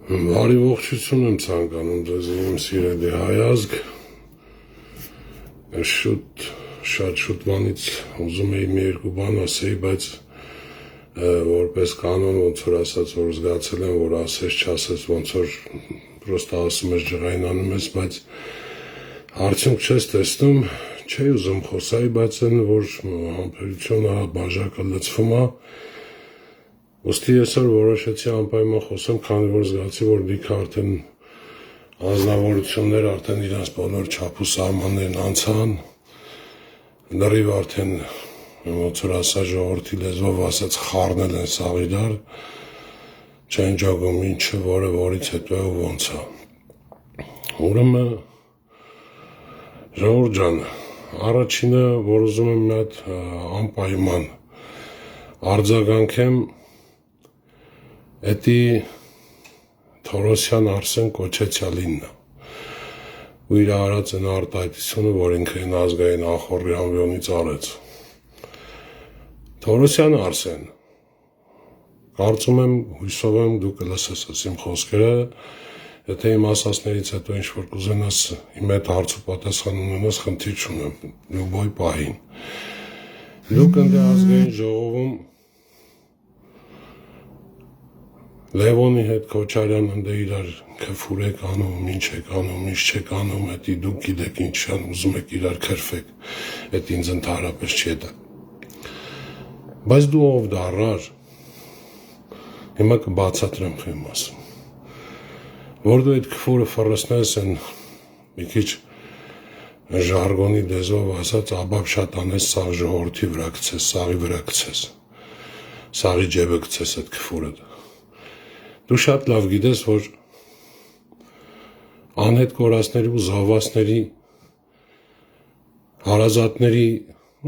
Բարի ողջություն եմ ցանկանում ձեզ իմ սիրելի հայ ազգ։ Շատ շուտվանից ուզում էի մի երկու բան ասեի, բայց որպես կանոն ոնց որ ասած որ զգացել եմ, որ ասես չասես, ոնց որ պրոստը ասում ես ջղայնանում ես, բայց արդյունք չես տեսնում, չէի ուզում խոսայի, բայց այն որ համբերությունը բաժակը լցվում է, ուստի ես որ որոշեցի անպայման խոսեմ, քանի որ զգացի, որ լիքը արդեն անձնավորություններ արդեն իրենց բոլոր չափ ու սահմաններն անցան, լրիվ արդեն ոնց որ ասա ժողովրդի լեզվով ասած խառնել են սաղիրար, չեն ջոգում ինչը, որը որից հետո ու ոնց է։ Ուրեմն ժողովուրդ ջան, առաջինը, որ ուզում եմ մի հատ անպայման արձագանքեմ Էդի Թորոսյան Արսեն կոչեցյալինն է ու իր արած են արտահայտությունը, որ ինքը այն ազգային ախորի անվյոնից արեց։ Թորոսյան Արսեն, կարծում եմ, հույսով եմ դու կլսես իմ խոսքերը, եթե իմ ասածներից հետո ինչ-որ կուզենաս իմ հետ հարց ու պատասխան ունենաս, խնդիր չունեմ, լյուբոյ պահին։ Դուք ընդ ազգային ժողովում Լևոնի հետ Քոչարյան ընդ իրար քֆուր եք անում, ինչ եք անում, ինչ չեք անում, էդի դուք գիտեք ինչ ան ուզում եք իրար քրֆեք, էդ ինձ ընդհանրապես չի դա։ Բայց դու ով դառար, հիմա կբացատրեմ խեմ ասում, որ դու այդ քֆուրը ֆռսնես են մի քիչ ժարգոնի լեզվով ասած աբապ շատ անես սաղ ժողովրդի վրա գցես, սաղի վրա գցես, սաղի ջեբը գցես այդ քֆուրը։ Դու շատ լավ գիտես, որ անհետ կորածների ու զավասների հարազատների,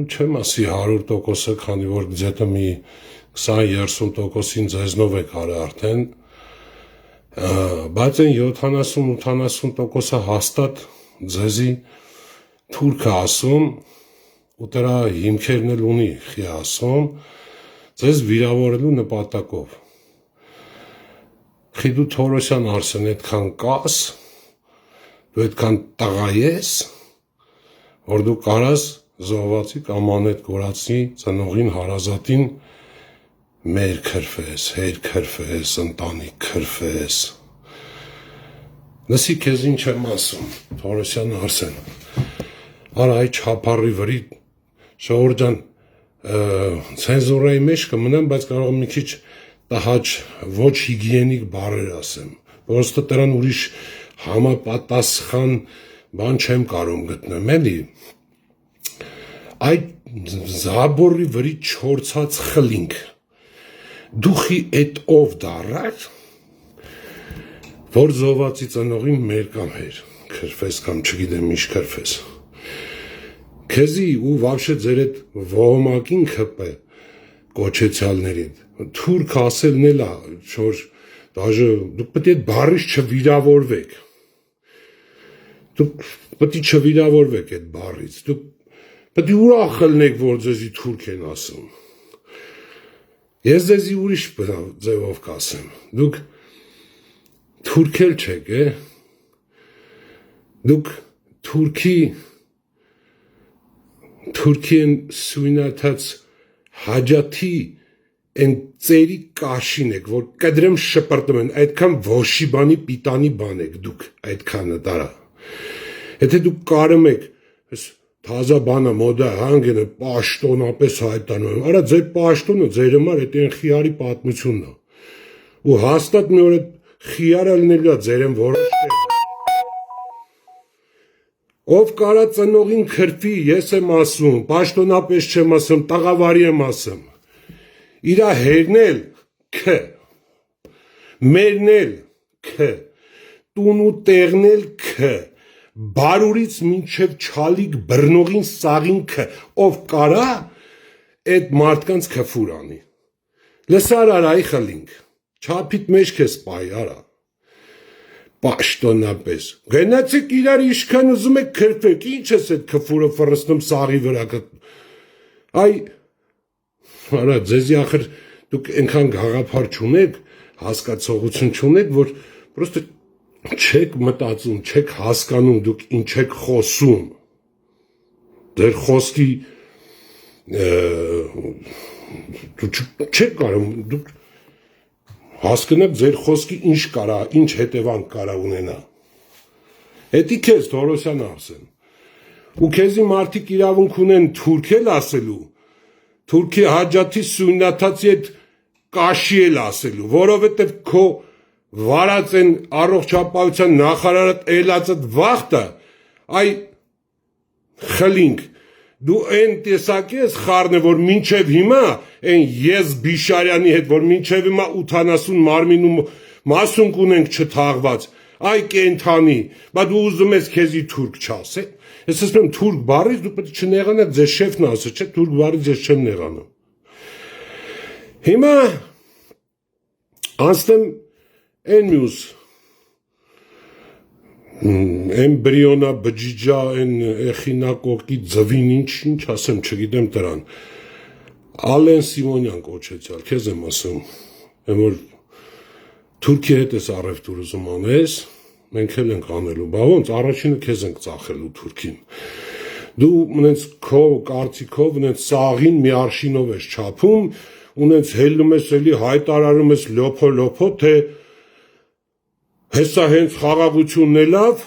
չեմ ասի 100%-ը, քանի որ գձետը մի 20-30%-ին ձեզնով եք արը արդեն, բայց այն 70-80%-ը հաստատ ձեզի թուրքը ասում, ու դրա հիմքերն էլ ունի խի ասում, ձեզ վիրավորելու նպատակով։ Խի դու Թորոսյան Արսեն այդքան կաս, դու այդքան տղա ես, որ դու կարաս զոհվածի կամ անհետ կորածի ծնողին հարազատին մեր քրֆես, հեր քրֆես, ընտանիք քրֆես։ Լսի քեզ ինչ եմ ասում, Թորոսյան Արսեն, արա այ չափառի վրի, ժողովուրդ ջան, ցենզուրայի մեջ կմնամ, բայց կարող եմ մի քիչ տհաճ ոչ հիգիենիկ բառեր ասեմ, որովհետև դրան ուրիշ համապատասխան բան չեմ կարող գտնեմ, էլի։ Այդ զաբորի վրի չորցած խլինք, դուխի էդ ով դառար, որ զոհվածի ծնողին մեր կամ հեր, քրֆես կամ չգիտեմ ինչ քրֆես։ Քեզի ու վաբշե ձեր այդ ողոմակին քպե կոչեցյալներին, թուրք ասելն էլ է, որ դաժե դուք պետք է բառից չվիրավորվեք, դուք պետք է չվիրավորվեք այդ բառից, դուք պետք է ուրախ ելնեք, որ ձեզի թուրք են ասում, ես ձեզի ուրիշ ձևով կասեմ, դուք թուրք էլ չեք, դուք թուրքի են սույնաթած հաջաթի են ծերի կաշին եք, որ կդրեմ շպրտում են, այդքան ոշի բանի պիտանի բան եք դուք, այդքանը դարա։ Եթե դուք կարում եք, թազա բանը մոդա հանգենը պաշտոնապես հայտանում եմ, արա ձեր պաշտոնը ձեր համար այդ են խիարի պատմությունն է, ու հաստատ մի օր այդ խիարը լնելու է ձեր են որոշել։ Ով կարա ծնողին քրվի, ես եմ ասում, պաշտոնապես չեմ ասում, տաղավարի եմ ասում, իրա հերնել քը, մերնել քը, տուն ու տեղնել քը, բարուրից մինչև չալիք բրնողին սաղին քը, ով կարա այդ մարդկանց քֆուր անի, լսար արայի խլինք, չապիտ մեջ կես պայի արա, պաշտոնապես, գնացեք իրար իշքան ուզում եք քրվեք, ինչ ես այդ քֆուրը ֆռսնում սաղի վրա, այ, արա ձեզի ախր դուք ենքան գաղափար չունեք, հասկացողություն չունեք, որ Պրոստը չեք մտածում, չեք հասկանում դուք ինչ եք խոսում։ Դեր խոսքի դուք չեք կարող դուք հասկանաք ձեր խոսքի ինչ կարա, ինչ հետևանք կարա ունենա։ Էդի քեզ Թորոսյանը ասեն։ Ու քեզի մարդիկ իրավունք ունեն թուրք էլ ասելու, թուրքի հաջաթի սույնաթացի այդ կաշի էլ ասելու, որովհետև քո վարած են առողջապահության նախարարը ելածդ վախտը, այ խլինք, դու են տեսակ ես խառն է, որ մինչև հիմա, են ես Բիշարյանի հետ, որ մինչև հիմա 80 մարմինում մասունք ունենք չթաղված, այ կենթանի, բա դու ուզում ես քեզի թուրք չասե, ես ասում եմ թուրք բառից դու պետք չնեղանաք, ձեզ շեֆն ասը, չէ, թուրք բառից ես չեմ նեղանում։ Հիմա անցնեմ են մյուս են բրիոնա բջիջա են էխինակոկի ձվին ինչ ասեմ չգիտեմ դրան Ալեն Սիմոնյան կոչեցյալ քեզ եմ ասում որ Թուրքիա հետ ես առևտուր ուզում անես մենք էլ ենք անելու բա ոնց առաջինը քեզ ենք ծախելու Թուրքին դու ունես քո կարծիքով ունես սաղին մի արշինով ես չափում ունես հելնում ես էլի հայտարարում ես լոփո թե հեսա հենց խաղաղությունն է լավ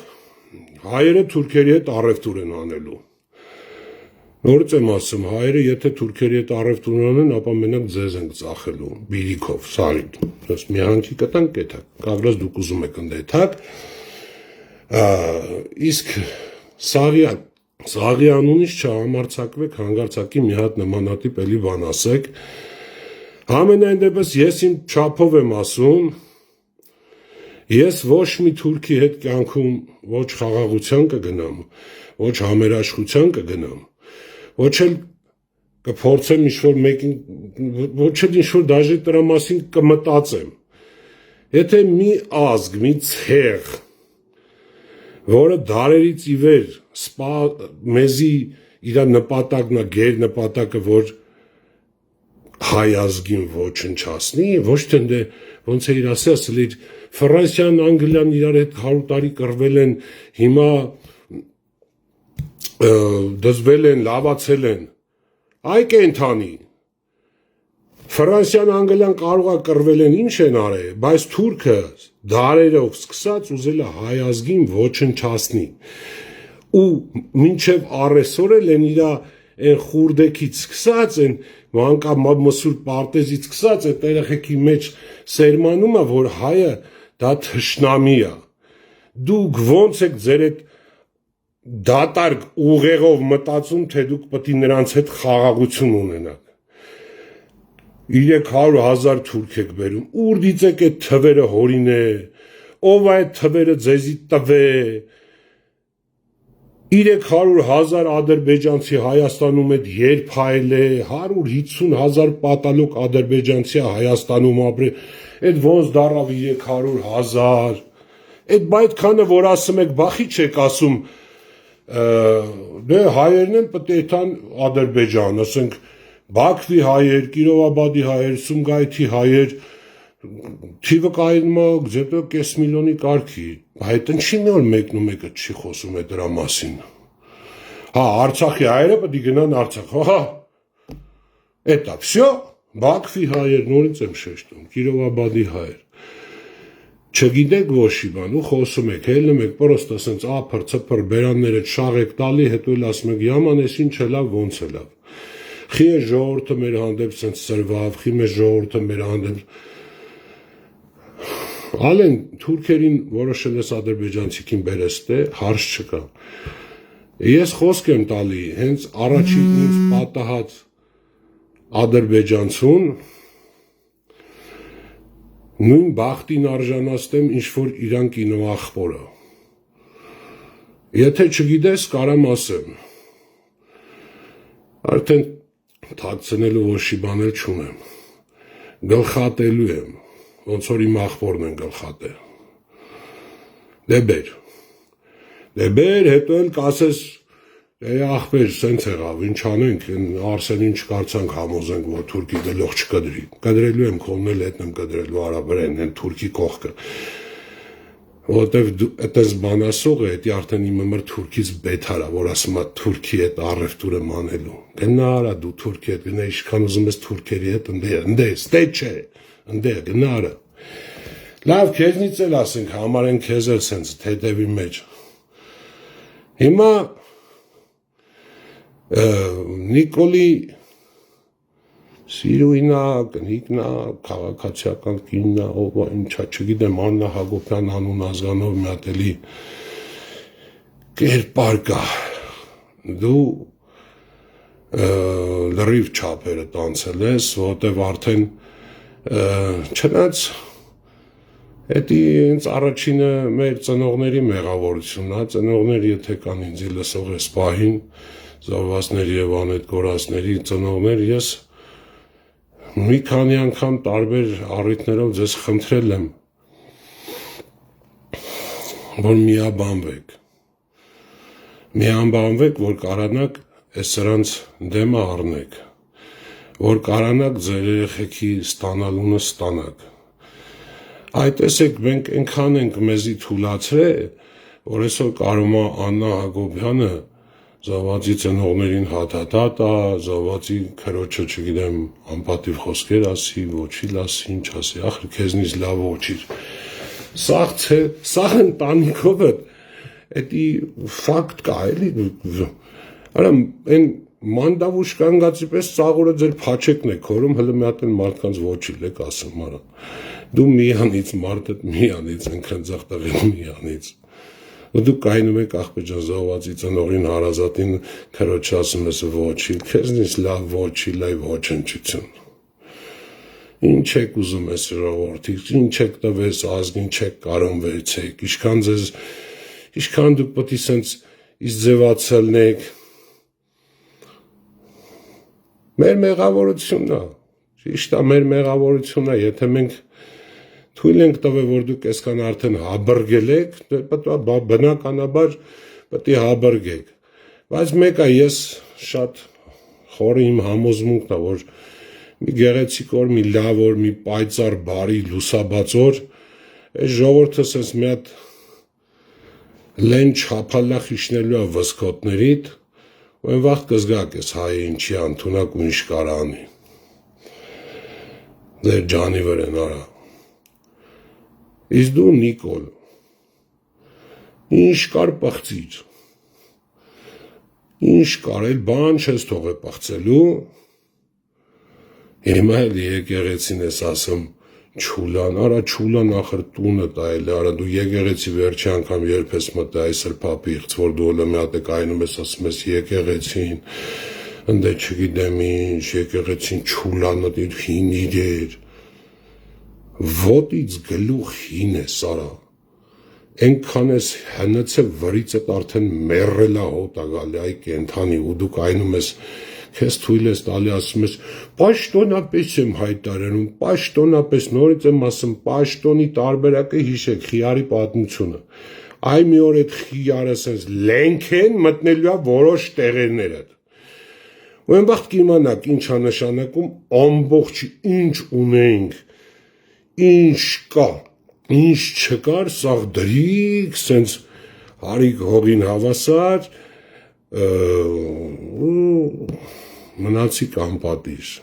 հայերը թուրքերի հետ առևտուր են անելու նորից եմ ասում հայերը եթե թուրքերի հետ առևտուր անեն ապա մենակ ձեզ ենք ծախելու բիրիքով սարիտ դες մի հանքի կտանք կետակ կագրած դուք ուզում եք ընդդեթակ իսկ սաղի անունից չհամարցակվեք հանգարցակի մի հատ նմանատիպ էլի բան ասեք Ամենայն դեպս ես իմ չափով եմ ասում, ես ոչ մի թուրքի հետ կյանքում ոչ խաղաղության կգնամ, ոչ համերաշխության կգնամ, ոչ էլ կփորձեմ ինչ-որ մեկին, ոչ էլ ինչ-որ դաժե դրա մասին կմտածեմ։ Եթե մի ազգ, մի ցեղ, որը դարերից ի վեր մեզի իր նպատակն է, գեր նպատակը, որ հայ ազգին ոչնչացնի, ոչ թե ոնց է իր ասել իր Ֆրանսիան, Անգլիան իրար հետ 100 տարի կռվել են, հիմա դզվել են, լավացել են, այ կենթանի, Ֆրանսիան, Անգլիան կարող է կռվել են, ինչ են արել, բայց թուրքը դարերով սկսած ուզել է հայ ազգին ոչնչացնի, ու մինչև առեսօր էլ են իրա են խուրդեքից սկսած են մանկամասուր պարտեզից սկսած այդ երեխեքի մեջ սերմանում է որ հայը դա թշնամի է դուք ոնց եք ձեր այդ դատարկ ուղեղով մտածում թե դուք պետք է նրանց հետ խաղաղություն ունենաք 300,000 թուրք եք բերում ուր դիցեք այդ թվերը հորինե ով այդ թվերը ձեզի տվե 300,000 ադրբեջանցի Հայաստանում այդ երբ հայել է 150,000 պատալոկ ադրբեջանցի Հայաստանում ապրել այդ ոնց դարավ 300,000 այդ բայդքանը որ ասում եք բախի չեք ասում դե հայերն են պետք է այդան Ադրբեջան ասենք Բաքվի հայեր, Կիրովաբադի հայեր, Սումգայիթի հայեր թիվը կայնում է где-то 5 միլիոնի կարգի այդ ինչի՞ նոր մեկն ու մեկը չի խոսում է դրա մասին հա Արցախի հայերը պետք է գնան Արցախ հա էտա всё Բաքվի հայեր նորից եմ շեշտում Կիրովաբադի հայեր չգիտեք ոչի բան ու խոսում եք հելնում եք պրոստը ասենց ափր ցփր բերանները շաղ եք տալի հետո էլ ասում եք yaman էս ինչ է լավ ոնց է լավ խի է ժողովուրդը մեր հանդեպ սենց սրվավ խի մեր ժողովուրդը մեր հանդեպ Ալեն թուրքերին որոշել ես ադրբեջանցիքին բերես թե հարց չկա ես խոսք եմ տալի հենց առաջին ինձ պատահած ադրբեջանցուն նույն բախտին արժանացնեմ ինչ որ իրան կինո ախպորը եթե չգիտես կարամ ասեմ արդեն թաքցնելու ոչի բաներ չունեմ գլխատելու եմ ոնց որ իմ ախպորն են գլխատել դե բեր հետո էլ կասես ախպեր սենց եղավ ինչ անենք Արսենին չկարծանք համոզենք որ թուրքի գլուխ չկդրի կդրելու եմ քոնն էլ հետն եմ կդրելու արաբերեն են թուրքի կողքը Որտեվ այդպես բան ասող է, դա արդեն իմը մր թուրքից բեթարա, որ ասում է Թուրքի հետ առևտուրը մանելու։ Գնա արա դու Թուրքի հետ, գնա ինչքան ուզում ես թուրքերի հետ ընդես, դե չէ, ընդե գնա արա։ Լավ, քեզնից էլ ասենք, համարեն քեզ էլ սենց թեթևի մեջ։ Հիմա Նիկոլի Սիրուինա, կնիկնա, քաղաքացիական կիննա, ով ինչա, չգիտեմ, Աննա Հակոբյան անուն ազգանով մի հատ էլի կերպար կա։ Դու լրիվ չափերը տանցել ես, որտեվ արդեն չնայած Էդի ինձ առաջինը մեր ծնողների մեղավորությունն է, ծնողներ եթե կան ինձ լսող ես պահին, զավասների և անետ գորասների ծնողներ, ես մի քանի անգամ տարբեր առիթներով ձեզ խնդրել եմ, որ միաբանվեք, որ կարանաք այս սրանց դեմը առնեք, որ կարանաք ձեր երեխեքի ստանալունը ստանաք։ Այդ տեսեք մենք այնքան ենք մեզի թուլացրել, որ այսօր կարում է Աննա Հակոբյանը զավացի ծնողներին հաթաթատ է, զավացի քրոջը չգիտեմ անպատիվ խոսքեր ասի, ոչի լասի, ինչ ասի, ախր քեզնից լավ ոչիր։ Սաղ ընտանիքով էդի ֆակտ կա էլի, արա այն մանդավուշ կանգացի պես ծաղորը ձեր փաչեկն է քորում, հլը մի հատ են մարդկանց ոչիլ եք ասում, արա։ Դու միանից մարդդ միանից ընքնձախ տղեն միանից ու դու կայնում եք աղբեջան զավացի ծնողին հարազատին քրոջ ասում ես ոչի քեզնից լավ ոչի լայ ոչնչություն ինչ եք ուզում ես ժողովրդի ինչ եք տվես ազգին չեք կարոնվեցեք ինչքան դուք պետք է սենց իզձևացնեք մեր մեղավորությունն է ճիշտ է մեր մեղավորությունն է եթե մենք թույլ ենք տվել, որ դուք այսքան արդեն հաբրգել եք, բնականաբար պետք է հաբրգեք։ Բայց մեկը ես շատ խորը իմ համոզմունքն է, որ մի գեղեցիկ օր, մի լավ օր, մի պայծառ, բարի, լուսաբաց օր, այս ժողովուրդը սենց մի հատ լեն չափալախ իշնելու է վսկոտներիդ, ու այն վաղ կզգաք ես հայը ինչի անթունակ ու ինչ կարա անի։ Ձեր ջանի վրեն արա։ Իսկ դու Նիկոլ, ինչ կար պղծիր, ինչ կար էլ բան չես թողե պղծելու, հիմա էլ եկեղեցին ես ասում չուլան, արա չուլան ախր տունը տայել, արա դու եկեղեցի վերջի անգամ երբ ես մտը այսր պապիղց, որ դու հլը մի հատ եք այնում ես ասում ես եկեղեցին, ընդե չգիտեմ ինչ, եկեղեցին չուլանը դիր հինիր էր, ոտից գլուխ հին է սարա, ենքան ես հնեց է վրից էտ արդեն մերրելա հոտա գալի այ կենթանի ու դուք այնում ես քեզ թույլ ես տալի ասում ես պաշտոնապես եմ հայտարարում, պաշտոնապես նորից եմ ասում, պաշտոնի տարբերակը հիշեք խիարի պատմությունը, այ մի օր էտ խիարը սենց լենք են մտնելու է որոշ տեղերներըտ, ու են վաղտ կիմանաք ինչ անշանակում ամբողջ ինչ ունենք, ինչ կա, ինչ չկար, սաղ դրիք, սենց հարիկ հողին հավասար, մնացիք անպատիր։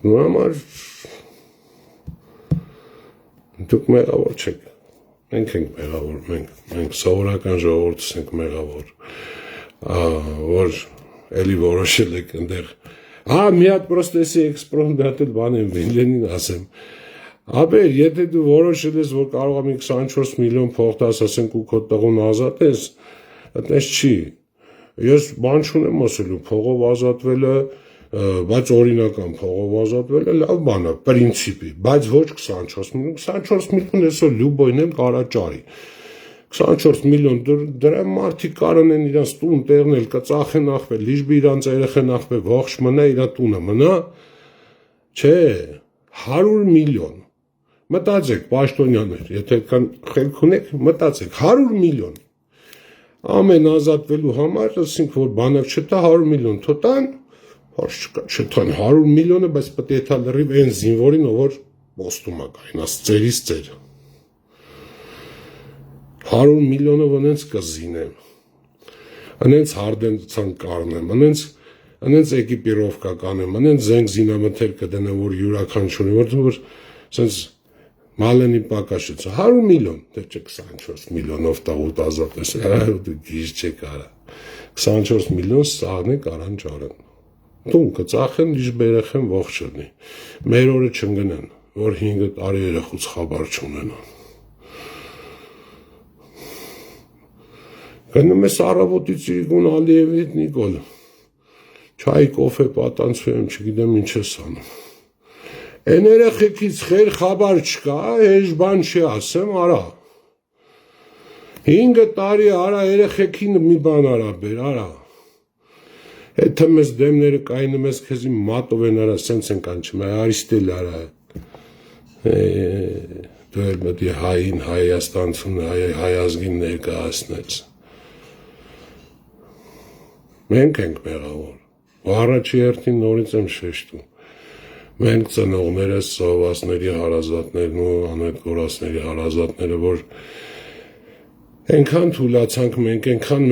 Ու համար դուք մեղավոր չեք, մենք ենք մեղավոր, մենք սովորական ժողովուրդս ենք մեղավոր, որ էլի որոշել եք ընդեղ մի հատ պրոստեսի էքսպրոմ դատել բան եմ վինլենին ասեմ, ապեր, եթե դու որոշել ես, որ կարող եմ 24 միլիոն փողտաս ասենք ու քո տղուն ազատես, այդպես չի, ես բան չունեմ ասելու, փողով ազատվելը, բայց օրինական փողով ազատվելը լավ բան է, պրինցիպի, բայց ոչ 24 միլիոն այսօր լյուբոյն են կարաճարի, 24 միլիոն դրա մարդիկ կարան են իրանց տուն տեղնել, կծախեն ախվել, լիժբի իրանց երեխեն ախվել, ողջ մնա իրա տունը մնա, չէ, 100 միլիոն, մտածեք պաշտոնյաներ, եթե կան խելք ունեք, մտածեք, 100 միլիոն, ամեն ազատվելու համար, ասենք որ բանակ չտա 100 միլիոն, թոտան, չտան 100 միլիոնը, բայց պետք է թա լրիվ են զինվորին, որ պոստում է կայնած ծերից ծեր 100 միլիոնով անենց կզինեմ անենց հարդենցան կարնեմ անենց էկիպիրովկա կանեմ անենց զենք զինամթեր կդնեմ որ յուրաքանչյուրի որ սենց մալենի պակաշից 100 միլիոն դե չէ 24 միլիոնով տաղուտ ազատես դու գիժ չեք արա 24 միլիոն սաղն է կարան ճարեն տուն կծախեն իշ բերեխեն ողջ չլնի մեր օրը չընգնեն որ 5 տարի երեխուց խաբար չունենան գնում ես առավոտից Իրգուն Ալիևիդ Նիկոլ չայ կոֆե պատանցում եմ չգիտեմ ինչ ես անում Են երեխեքից խեր խաբար չկա, հեշ բան չի ասեմ, արա 5 տարի արա երեխեքին մի բան արա բեր, արա Եթե մեզ դեմները կայնում ես քեզի մատով են արա, սենց են կանչում, արիստել արա Դու էլ մտի հային, Հայաստանցուն, հայազգին ներկայացնես Մենք ենք մեղավոր, առաջի երդին նորից եմ շեշտում Մենք ծնողներս, սովասների հարազատներն ու անհետ գորասների հարազատները, որ ենքան թուլացանք մենք, ենքան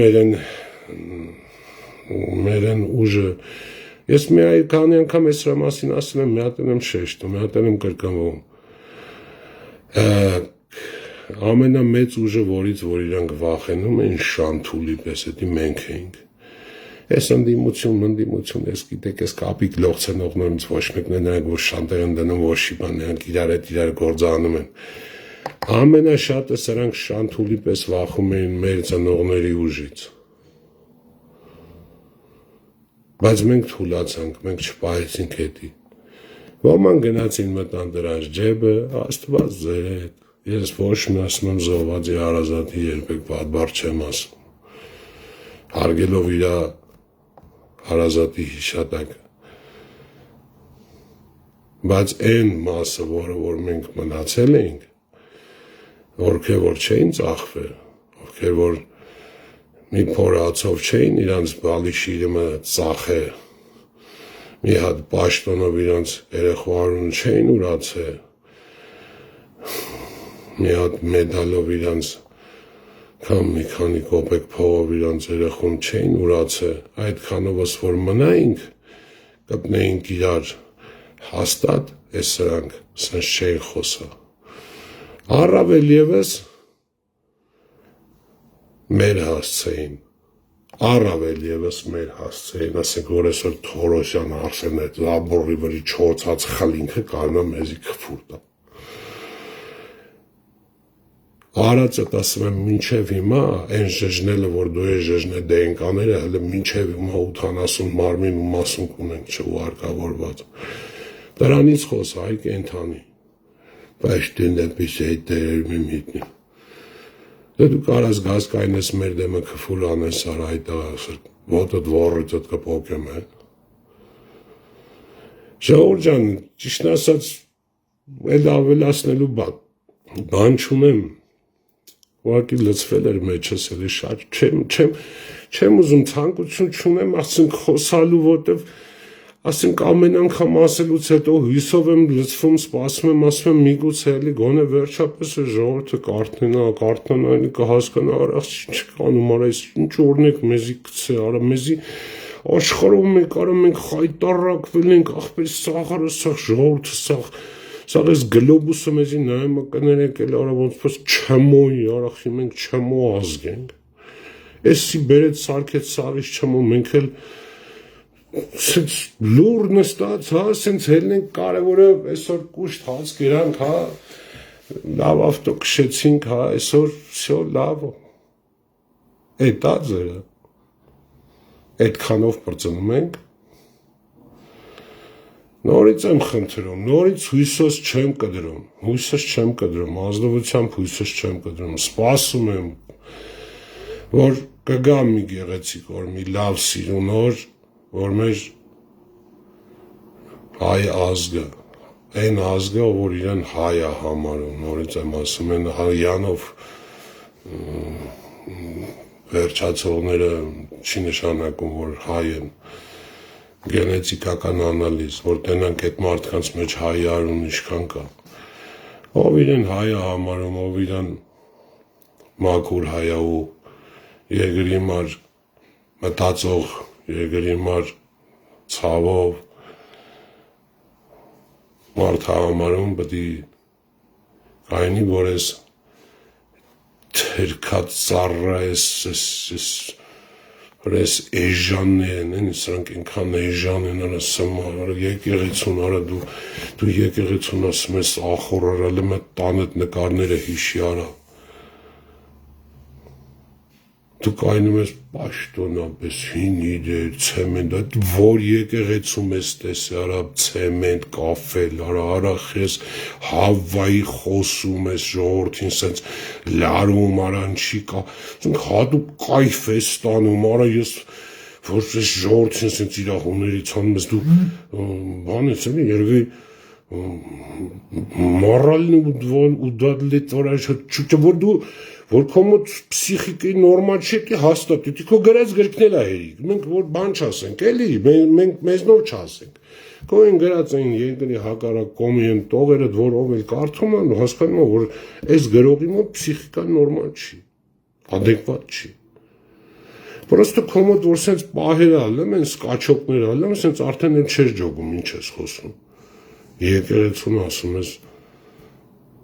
մեր են ուժը, ես մի քանի անգամ ես սրա մասին ասել եմ, մի հատ եմ շեշտում, մի հատ եմ կրկնվում, ամենամեծ ուժը, որից որ իրանք վախենում են շանթուլի պես, էդի մենք էինք, Ես ընդդիմություն, ես գիտեք, ես կապիկ լողցենողներից ոչ մեկն է նրանք, որ շանտեր են դնում, ոչ շիպան, նրանք իրար գործանում են։ Ամենաշատը սրանք շանթուլի պես վախում էին մեր ծնողների ուժից։ Բայց մենք թուլացանք, մենք չպահեցինք հետի։ Ոման գնացին մտան դրանց ջեբը, աստված ձեր հետ։ Ես ոչ մի ասում եմ զոհվածի հարազատի երբեք պատբար չեմ ասում։ Հարգելով իրա հարազատի հիշատակը, բայց այն մասը, որ մենք մնացել էինք, ովքեր որ չէին ծախվել, ովքեր որ մի փոր հացով չէին իրանց բալի շիրիմը ծախել, մի հատ պաշտոնով իրանց երեխու արուն չէին ուրացել, մի հատ մեդալով իրանց կամ մի քանի կոպեկ փողով իրանց երեխուն չէին ուրացել, այդքանովս որ մնայինք, կպնեինք իրար հաստատ, ես սրանք սենց չէին խոսա։ Առավել ևս մեր հասցեին, ասենք որ այսօր Թորոսյան Արսեն այդ լաբորի վրի չոցած խլինքը կարնա մեզի կվուր տա։ Արածդ ասում եմ մինչև հիմա, այն ժժնելը, որ դու ես ժժնե դենկաները, հələ մինչև հիմա 80 մարմին ու մասունք ունենք չուարկավորված։ Դրանից խոս հայ կենթանի, բայց դենպիս է դերեր մի միտնի։ Դե դու կարաս գազ կայնես մեր դեմը կվուր անես արա այդտեղ ասր, ոտըդ վորրիցըդ կպոկեմ է։ Ժողոր ջան, ճիշտ ասած, էլ ավելացնելու բան չունեմ, ուղղակի լծվել էր մեջս էլի շատ չեմ ուզում ցանկություն չունեմ ասենք խոսալու որտեվ ասենք ամեն անգամ ասելուց հետո հույսով եմ լծվում սպասում եմ ասում եմ միգուցե էլի գոնե վերջապես ժողովուրդը կարթնանա էլի կհասկանա արա ինչ կանում արա ինչ օրնեք մեզի գցե արա մեզի աշխարհում մեկ արա մենք խայտարակվել ենք ախպեր սաղարը սաղ ժողովուրդը սաղ ես գլոբուսը մեզի նայում կներեք էլ արա ոնց պես չմոյի արախի մենք չմո ազգ ենք էսի բերեց սարքեց սարից չմո մենք էլ սենց լուր նստած հա սենց հելնենք կարևորը այսօր կուշտ հաց գերանք հա լավ ավտո քշեցինք հա այսօր всё լավ էտա ձերը այդքանով բրծնում ենք Նորից եմ խնդրում, նորից հույսս չեմ կդրում, ազնվությամբ հույսս չեմ կդրում, սպասում եմ, որ կգա մի գեղեցիկ օր, մի լավ սիրուն օր, որ մեր հայ ազգը, այն ազգը, որ իրեն հայ է համարում, նորից եմ ասում են հայանով վերջացողները չի նշանակում, որ հայ են, գենետիկական անալիզ, որ տենանք այդ մարդկանց մեջ հայ արուն ինչքան կա։ Ով իրեն հայ է համարում, ով իրեն մաքուր հայ է ու երկրի մար մտածող, երկրի մար ցավով մարդ համարում պետք է կայնի, որ ես թերքած ծառա ես էժանն են, սրանք ինքան էժան են, արա սմար, եկեղեցուն, արա դու եկեղեցուն ասում ես ախոր արալը մը տանդ նկարները հիշի արա։ Դու կայնում ես պաշտոնապես հին իրեր, ցեմենտ, այդ որ եկեղեցում ես տեսի, արա ցեմենտ, կաֆել, արա խես Հավայի խոսում ես ժողովրդին սենց լարում, արան չի կա, սենք հատուկ կայֆ ես ստանում, արա ես որ ես ժողովրդին սենց իրա հուներից հանում ես դու բան ես էլի երևի մորալն ու դադլետ որ այս չուչը որ դու որ քո մոտ պսիխիկի նորմալ չի հաստատ, դու քո գրած գրքնել է հերիք, մենք որ բան չասենք, էլի, մենք մեզնով չասենք, քո են գրած այն երկրի հակառակ կողմի են տողերը, որ ով էլ կարդում են, հասկանում է, որ այս գրողի մոտ պսիխիկան նորմալ չի, adekvat չի, պրոստը քո մոտ որ սենց պահեր ալեմ, են սկաչոկներ ալեմ, սենց արդեն էլ չես ջոգում, ինչ ես խոսում, եկեղեցուն ասում ես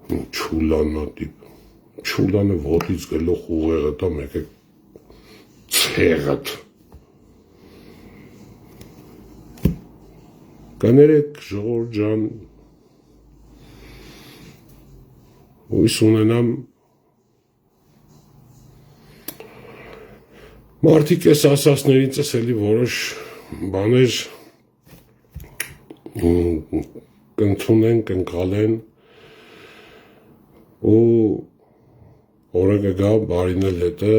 չուլանատիպ, Չուլանը ոտից գլող ուղեղը տա մեկ է ցեղդ կներեք ժողովուրդ ջան հույս ունենամ մարդիկ ես ասածներից ես էլի որոշ բաներ կընդունեն, կընկալեն ու օրը կգա բարին էլ հետը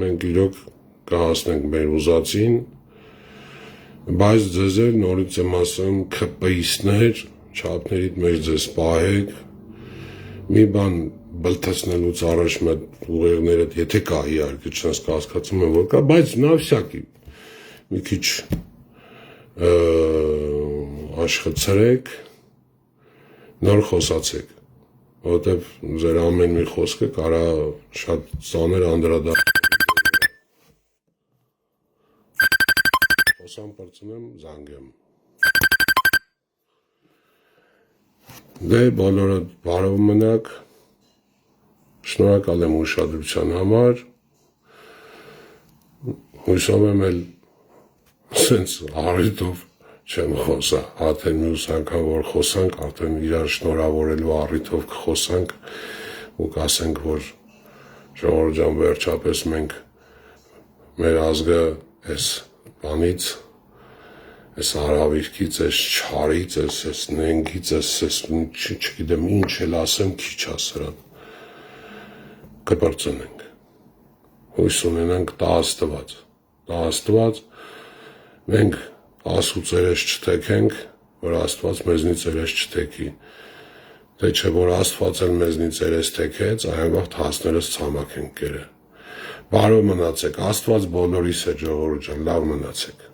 մենք իրոք կհասնենք մեր ուզածին, բայց ձեզ էլ նորից եմ ասում քպիսներ, չափներիդ մեջ ձեզ պահեք, մի բան բլթացնելուց առաջ մետ ուղեղներդ, եթե կա իհարկե չնայած կասկածում եմ որ կա, բայց նավսյակի մի քիչ աշխցրեք, նոր խոսացեք, որտեվ ձեր ամեն մի խոսքը կարա շատ ծանր անդրադառնալ խոսամ պրծնեմ զանգեմ դե բոլորը բարով մնաք շնորհակալ եմ ուշադրության համար հույսով եմ էլ սենց առիթով չեմ խոսա, արդեն մյուս անգամ որ խոսանք, արդեն իրար շնորհավորելու առիթով կխոսանք ու կասենք, որ ժողովուրդ ջան վերջապես մենք մեր ազգը այս բանից, այս արհավիրքից, այս չարից, այս նենգից, այս չգիտեմ ինչ էլ ասեմ, քիչ է սրան, կպրծնենք, հույս ունենանք տա Աստված, մենք ասու ծերես չթեքենք, որ Աստված մեզնի ծերես չթեքի, թե չէ որ Աստված էլ մեզնի ծերես թեքեց, այն վաղտ հասներս ցամաք ենք կերը, բարով մնացեք, Աստված բոլորիս հետ ժողովուրդ ջան, լավ մնացեք